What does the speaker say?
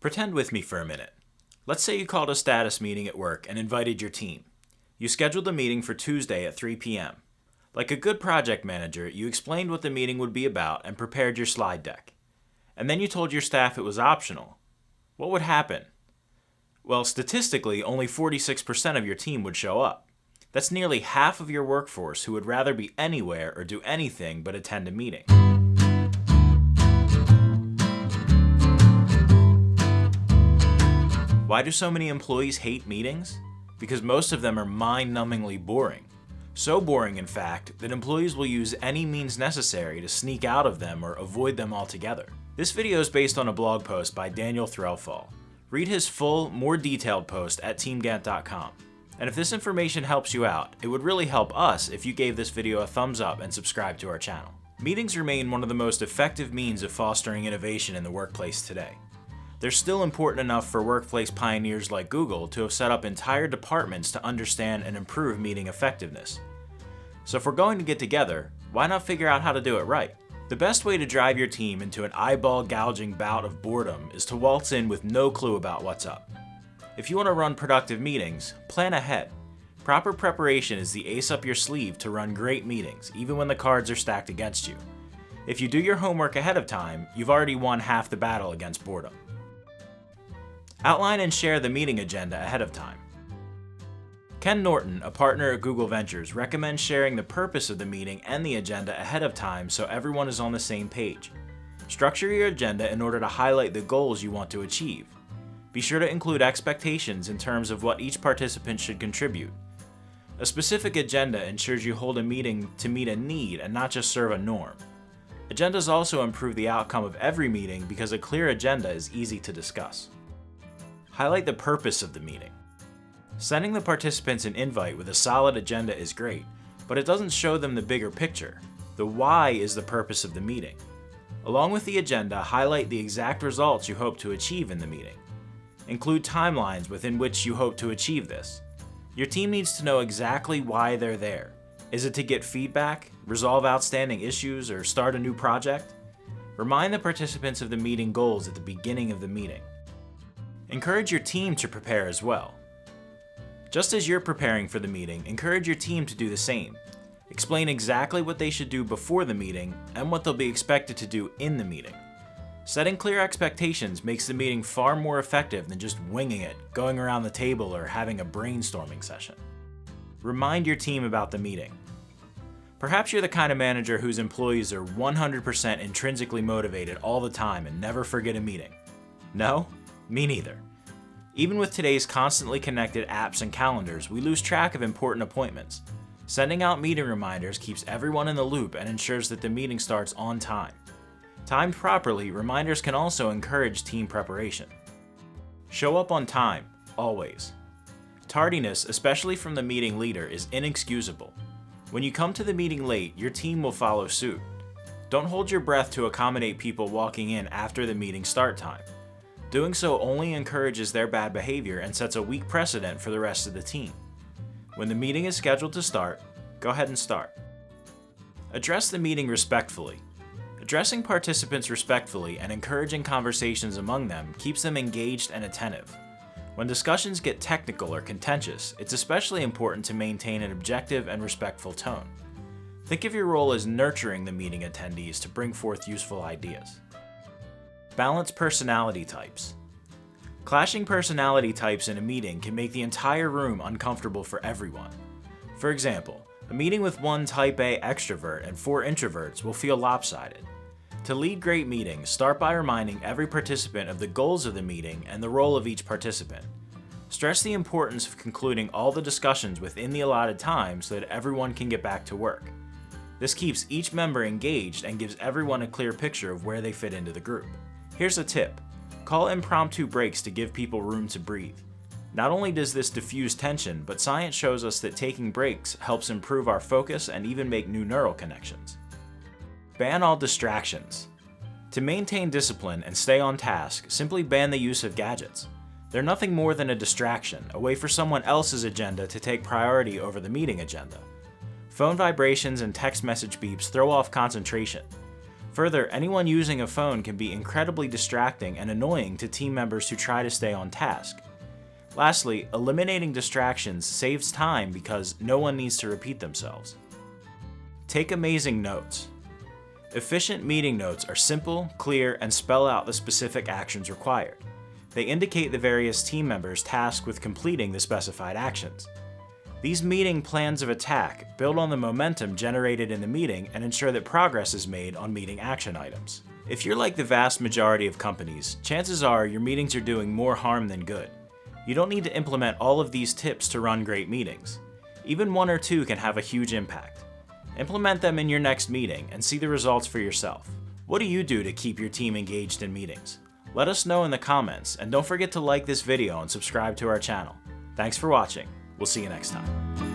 Pretend with me for a minute. Let's say you called a status meeting at work and invited your team. You scheduled the meeting for Tuesday at 3 p.m. Like a good project manager, you explained what the meeting would be about and prepared your slide deck. And then you told your staff it was optional. What would happen? Well, statistically, only 46% of your team would show up. That's nearly half of your workforce who would rather be anywhere or do anything but attend a meeting. Why do so many employees hate meetings? Because most of them are mind-numbingly boring. So boring, in fact, that employees will use any means necessary to sneak out of them or avoid them altogether. This video is based on a blog post by Daniel Threlfall. Read his full, more detailed post at teamgant.com. And if this information helps you out, it would really help us if you gave this video a thumbs up and subscribe to our channel. Meetings remain one of the most effective means of fostering innovation in the workplace today. They're still important enough for workplace pioneers like Google to have set up entire departments to understand and improve meeting effectiveness. So if we're going to get together, why not figure out how to do it right? The best way to drive your team into an eyeball-gouging bout of boredom is to waltz in with no clue about what's up. If you want to run productive meetings, plan ahead. Proper preparation is the ace up your sleeve to run great meetings, even when the cards are stacked against you. If you do your homework ahead of time, you've already won half the battle against boredom. Outline and share the meeting agenda ahead of time. Ken Norton, a partner at Google Ventures, recommends sharing the purpose of the meeting and the agenda ahead of time so everyone is on the same page. Structure your agenda in order to highlight the goals you want to achieve. Be sure to include expectations in terms of what each participant should contribute. A specific agenda ensures you hold a meeting to meet a need and not just serve a norm. Agendas also improve the outcome of every meeting because a clear agenda is easy to discuss. Highlight the purpose of the meeting. Sending the participants an invite with a solid agenda is great, but it doesn't show them the bigger picture. The why is the purpose of the meeting. Along with the agenda, highlight the exact results you hope to achieve in the meeting. Include timelines within which you hope to achieve this. Your team needs to know exactly why they're there. Is it to get feedback, resolve outstanding issues, or start a new project? Remind the participants of the meeting goals at the beginning of the meeting. Encourage your team to prepare as well. Just as you're preparing for the meeting, encourage your team to do the same. Explain exactly what they should do before the meeting and what they'll be expected to do in the meeting. Setting clear expectations makes the meeting far more effective than just winging it, going around the table, or having a brainstorming session. Remind your team about the meeting. Perhaps you're the kind of manager whose employees are 100% intrinsically motivated all the time and never forget a meeting. No? Me neither. Even with today's constantly connected apps and calendars, we lose track of important appointments. Sending out meeting reminders keeps everyone in the loop and ensures that the meeting starts on time. Timed properly, reminders can also encourage team preparation. Show up on time, always. Tardiness, especially from the meeting leader, is inexcusable. When you come to the meeting late, your team will follow suit. Don't hold your breath to accommodate people walking in after the meeting start time. Doing so only encourages their bad behavior and sets a weak precedent for the rest of the team. When the meeting is scheduled to start, go ahead and start. Address the meeting respectfully. Addressing participants respectfully and encouraging conversations among them keeps them engaged and attentive. When discussions get technical or contentious, it's especially important to maintain an objective and respectful tone. Think of your role as nurturing the meeting attendees to bring forth useful ideas. Balance personality types. Clashing personality types in a meeting can make the entire room uncomfortable for everyone. For example, a meeting with one type A extrovert and 4 introverts will feel lopsided. To lead great meetings, start by reminding every participant of the goals of the meeting and the role of each participant. Stress the importance of concluding all the discussions within the allotted time so that everyone can get back to work. This keeps each member engaged and gives everyone a clear picture of where they fit into the group. Here's a tip. Call impromptu breaks to give people room to breathe. Not only does this diffuse tension, but science shows us that taking breaks helps improve our focus and even make new neural connections. Ban all distractions. To maintain discipline and stay on task, simply ban the use of gadgets. They're nothing more than a distraction, a way for someone else's agenda to take priority over the meeting agenda. Phone vibrations and text message beeps throw off concentration. Further, anyone using a phone can be incredibly distracting and annoying to team members who try to stay on task. Lastly, eliminating distractions saves time because no one needs to repeat themselves. Take amazing notes. Efficient meeting notes are simple, clear, and spell out the specific actions required. They indicate the various team members tasked with completing the specified actions. These meeting plans of attack build on the momentum generated in the meeting and ensure that progress is made on meeting action items. If you're like the vast majority of companies, chances are your meetings are doing more harm than good. You don't need to implement all of these tips to run great meetings. Even one or two can have a huge impact. Implement them in your next meeting and see the results for yourself. What do you do to keep your team engaged in meetings? Let us know in the comments, and don't forget to like this video and subscribe to our channel. Thanks for watching. We'll see you next time.